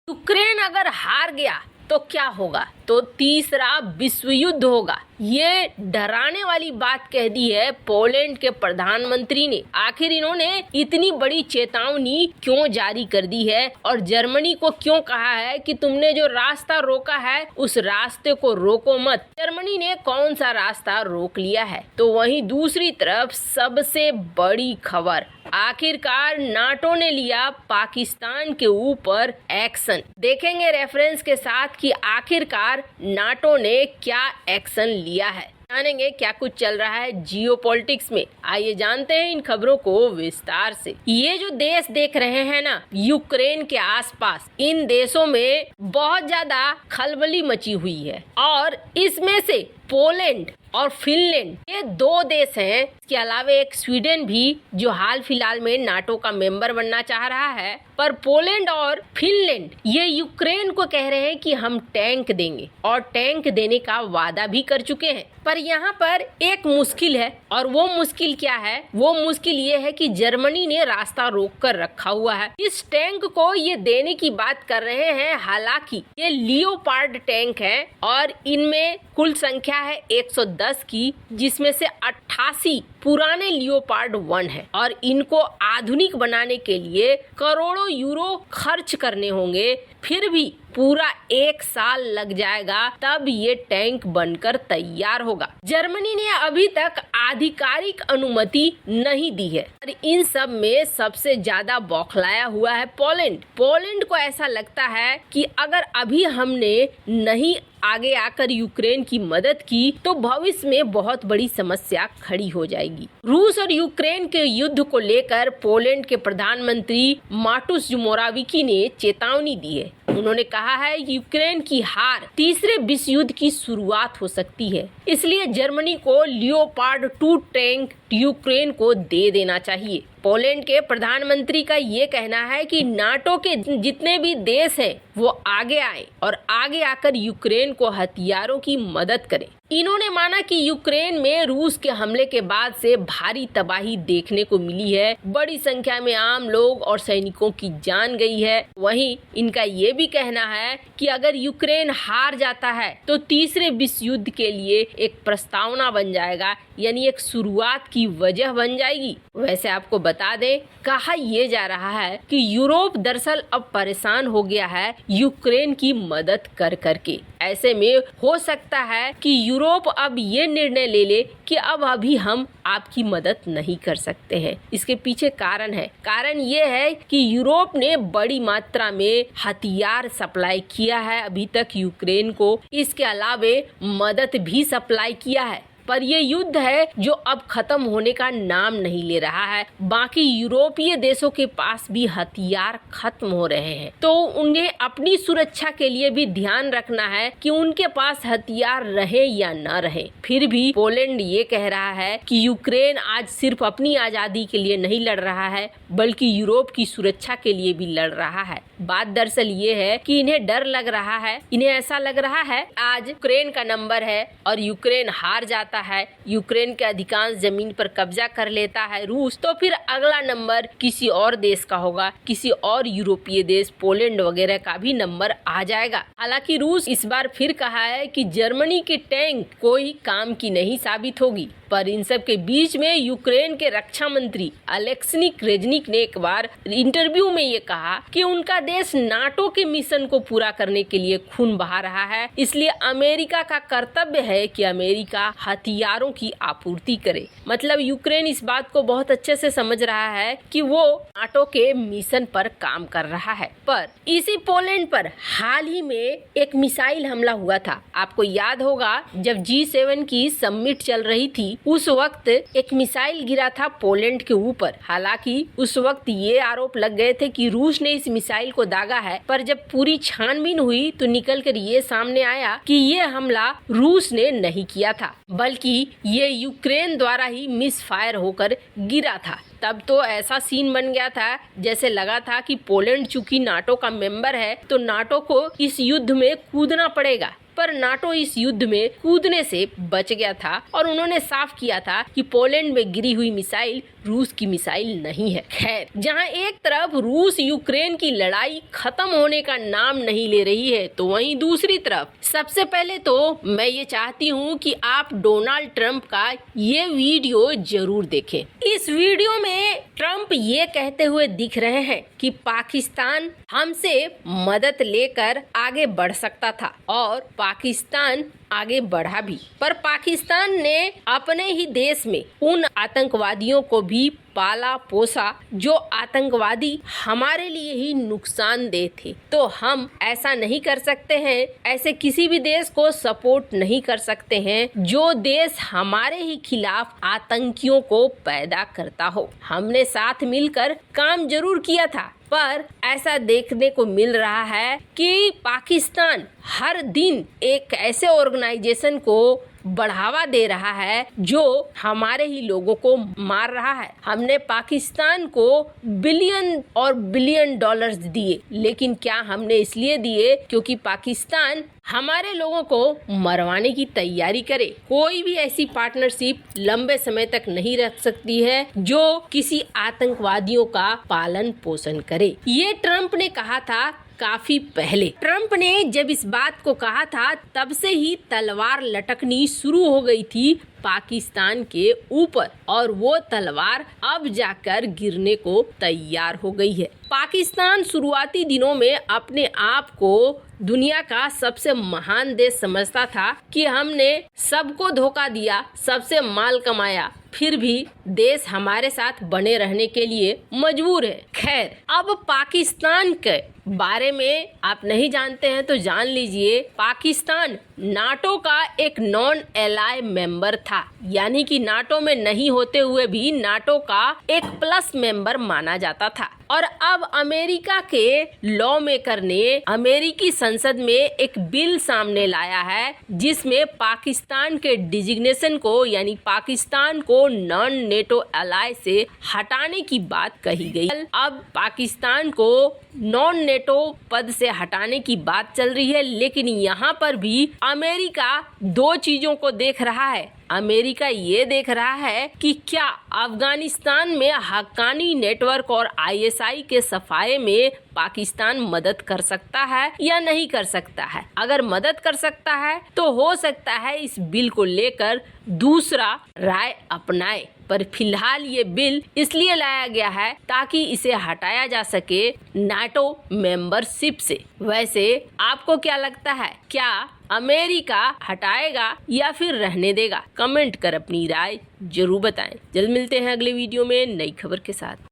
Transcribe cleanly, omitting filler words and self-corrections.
Ukraine अगर हार गया तो क्या होगा? तो तीसरा विश्व युद्ध होगा। ये डराने वाली बात कह दी है पोलैंड के प्रधानमंत्री ने। आखिर इन्होंने इतनी बड़ी चेतावनी क्यों जारी कर दी है और जर्मनी को क्यों कहा है कि तुमने जो रास्ता रोका है उस रास्ते को रोको मत? जर्मनी ने कौन सा रास्ता रोक लिया है? तो वहीं दूसरी तरफ सबसे बड़ी खबर, आखिरकार नाटो ने लिया पाकिस्तान के ऊपर एक्शन। देखेंगे रेफरेंस के साथ कि आखिरकार नाटो ने क्या एक्शन लिया है। जानेंगे क्या कुछ चल रहा है जियोपॉलिटिक्स में। आइए जानते हैं इन खबरों को विस्तार से। ये जो देश देख रहे हैं ना, यूक्रेन के आसपास, इन देशों में बहुत ज्यादा खलबली मची हुई है और इसमें से पोलैंड और फिनलैंड ये दो देश हैं। इसके अलावा एक स्वीडन भी जो हाल फिलहाल में नाटो का मेंबर बनना चाह रहा है। पर पोलैंड और फिनलैंड ये यूक्रेन को कह रहे हैं कि हम टैंक देंगे और टैंक देने का वादा भी कर चुके हैं। पर यहाँ पर एक मुश्किल है और वो मुश्किल क्या है? वो मुश्किल ये है कि जर्मनी ने रास्ता रोक कर रखा हुआ है। इस टैंक को ये देने की बात कर रहे हैं। हालांकि ये लियोपार्ड टैंक है और इनमें कुल संख्या है 110 की, जिसमें से 88 पुराने लियोपार्ड 1 है और इनको आधुनिक बनाने के लिए करोड़ों यूरो खर्च करने होंगे। फिर भी पूरा 1 साल लग जाएगा, तब ये टैंक बनकर तैयार होगा। जर्मनी ने अभी तक आधिकारिक अनुमति नहीं दी है। और इन सब में सबसे ज्यादा बौखलाया हुआ है पोलैंड। पोलैंड को ऐसा लगता है कि अगर अभी हमने नहीं आगे आकर यूक्रेन की मदद की तो भविष्य में बहुत बड़ी समस्या खड़ी हो जाएगी। रूस और यूक्रेन के युद्ध को लेकर पोलैंड के प्रधानमंत्री माटुस मोराविकी ने चेतावनी दी है। उन्होंने कहा है यूक्रेन की हार तीसरे विश्व युद्ध की शुरुआत हो सकती है, इसलिए जर्मनी को लियोपार्ड 2 टैंक यूक्रेन को दे देना चाहिए। पोलैंड के प्रधानमंत्री का ये कहना है कि नाटो के जितने भी देश हैं वो आगे आए और आगे आकर यूक्रेन को हथियारों की मदद करें। इन्होंने माना कि यूक्रेन में रूस के हमले के बाद से भारी तबाही देखने को मिली है। बड़ी संख्या में आम लोग और सैनिकों की जान गई है। वहीं इनका ये भी कहना है कि अगर यूक्रेन हार जाता है तो तीसरे विश्व युद्ध के लिए एक प्रस्तावना बन जाएगा, यानी एक शुरुआत की वजह बन जाएगी। वैसे आपको बता दें, कहा यह जा रहा है कि यूरोप दरअसल अब परेशान हो गया है यूक्रेन की मदद कर करके। ऐसे में हो सकता है कि यूरोप अब ये निर्णय ले ले कि अब अभी हम आपकी मदद नहीं कर सकते हैं। इसके पीछे कारण है। कारण ये है कि यूरोप ने बड़ी मात्रा में हथियार सप्लाई किया है अभी तक यूक्रेन को। इसके अलावे मदद भी सप्लाई किया है। पर ये युद्ध है जो अब खत्म होने का नाम नहीं ले रहा है। बाकी यूरोपीय देशों के पास भी हथियार खत्म हो रहे हैं, तो उन्हें अपनी सुरक्षा के लिए भी ध्यान रखना है कि उनके पास हथियार रहे या न रहे। फिर भी पोलैंड ये कह रहा है कि यूक्रेन आज सिर्फ अपनी आजादी के लिए नहीं लड़ रहा है, बल्कि यूरोप की सुरक्षा के लिए भी लड़ रहा है। बात दरअसल ये है कि इन्हें डर लग रहा है। इन्हें ऐसा लग रहा है आज यूक्रेन का नंबर है और यूक्रेन हार जाता है, यूक्रेन के अधिकांश जमीन पर कब्जा कर लेता है रूस, तो फिर अगला नंबर किसी और देश का होगा, किसी और यूरोपीय देश पोलैंड वगैरह का भी नंबर आ जाएगा। हालांकि रूस इस बार फिर कहा है कि जर्मनी की टैंक कोई काम की नहीं साबित होगी। पर इन सब के बीच में यूक्रेन के रक्षा मंत्री अलेक्सी रेजनिक ने एक बार इंटरव्यू में ये कहा कि उनका देश नाटो के मिशन को पूरा करने के लिए खून बहा रहा है, इसलिए अमेरिका का कर्तव्य है कि अमेरिका हथियारों की आपूर्ति करे। मतलब यूक्रेन इस बात को बहुत अच्छे से समझ रहा है कि वो नाटो के मिशन पर काम कर रहा है। पर इसी पोलैंड पर हाल ही में एक मिसाइल हमला हुआ था। आपको याद होगा जब G7 की समिट चल रही थी, उस वक्त एक मिसाइल गिरा था पोलैंड के ऊपर। हालांकि उस वक्त ये आरोप लग गए थे कि रूस ने इस मिसाइल को दागा है, पर जब पूरी छानबीन हुई तो निकल कर ये सामने आया कि ये हमला रूस ने नहीं किया था, बल्कि ये यूक्रेन द्वारा ही मिस फायर होकर गिरा था। तब तो ऐसा सीन बन गया था जैसे लगा था कि पोलैंड चूंकि नाटो का मेंबर है तो नाटो को इस युद्ध में कूदना पड़ेगा। पर नाटो इस युद्ध में कूदने से बच गया था और उन्होंने साफ किया था कि पोलैंड में गिरी हुई मिसाइल रूस की मिसाइल नहीं है। खैर, जहां एक तरफ रूस यूक्रेन की लड़ाई खत्म होने का नाम नहीं ले रही है, तो वहीं दूसरी तरफ सबसे पहले तो मैं ये चाहती हूँ कि आप डोनाल्ड ट्रंप का ये वीडियो जरूर देखें। इस वीडियो में ट्रंप ये कहते हुए दिख रहे हैं कि पाकिस्तान हमसे मदद लेकर आगे बढ़ सकता था और पाकिस्तान आगे बढ़ा भी, पर पाकिस्तान ने अपने ही देश में उन आतंकवादियों को भी पाला पोसा जो आतंकवादी हमारे लिए ही नुकसानदेह थे। तो हम ऐसा नहीं कर सकते हैं, ऐसे किसी भी देश को सपोर्ट नहीं कर सकते हैं जो देश हमारे ही खिलाफ आतंकियों को पैदा करता हो। हमने साथ मिलकर काम जरूर किया था, पर ऐसा देखने को मिल रहा है कि पाकिस्तान हर दिन एक ऐसे ऑर्गेनाइजेशन को बढ़ावा दे रहा है जो हमारे ही लोगों को मार रहा है। हमने पाकिस्तान को बिलियन और बिलियन डॉलर्स दिए, लेकिन क्या हमने इसलिए दिए क्योंकि पाकिस्तान हमारे लोगों को मरवाने की तैयारी करे? कोई भी ऐसी पार्टनरशिप लंबे समय तक नहीं रख सकती है जो किसी आतंकवादियों का पालन पोषण करे। ये ट्रंप ने कहा था काफी पहले। ट्रंप ने जब इस बात को कहा था तब से ही तलवार लटकनी शुरू हो गई थी पाकिस्तान के ऊपर, और वो तलवार अब जाकर गिरने को तैयार हो गई है। पाकिस्तान शुरुआती दिनों में अपने आप को दुनिया का सबसे महान देश समझता था कि हमने सबको धोखा दिया, सबसे माल कमाया, फिर भी देश हमारे साथ बने रहने के लिए मजबूर है। खैर, अब पाकिस्तान के बारे में आप नहीं जानते हैं तो जान लीजिए। पाकिस्तान नाटो का एक नॉन एलाय मेंबर था, यानी कि नाटो में नहीं होते हुए भी नाटो का एक प्लस मेंबर माना जाता था। और अब अमेरिका के लॉ मेकर ने अमेरिकी संसद में एक बिल सामने लाया है जिसमें पाकिस्तान के डिजिग्नेशन को, यानी पाकिस्तान को नॉन नेटो एलाय से हटाने की बात कही गई। अब पाकिस्तान को नॉन नेटो पद से हटाने की बात चल रही है, लेकिन यहाँ पर भी अमेरिका दो चीजों को देख रहा है। अमेरिका ये देख रहा है कि क्या अफगानिस्तान में हक्कानी नेटवर्क और आईएसआई के सफाए में पाकिस्तान मदद कर सकता है या नहीं कर सकता है। अगर मदद कर सकता है तो हो सकता है इस बिल को लेकर दूसरा राय अपनाए, पर फिलहाल ये बिल इसलिए लाया गया है ताकि इसे हटाया जा सके नाटो मेंबरशिप से। वैसे आपको क्या लगता है, क्या अमेरिका हटाएगा या फिर रहने देगा? कमेंट कर अपनी राय जरूर बताएं। जल्द मिलते हैं अगले वीडियो में नई खबर के साथ।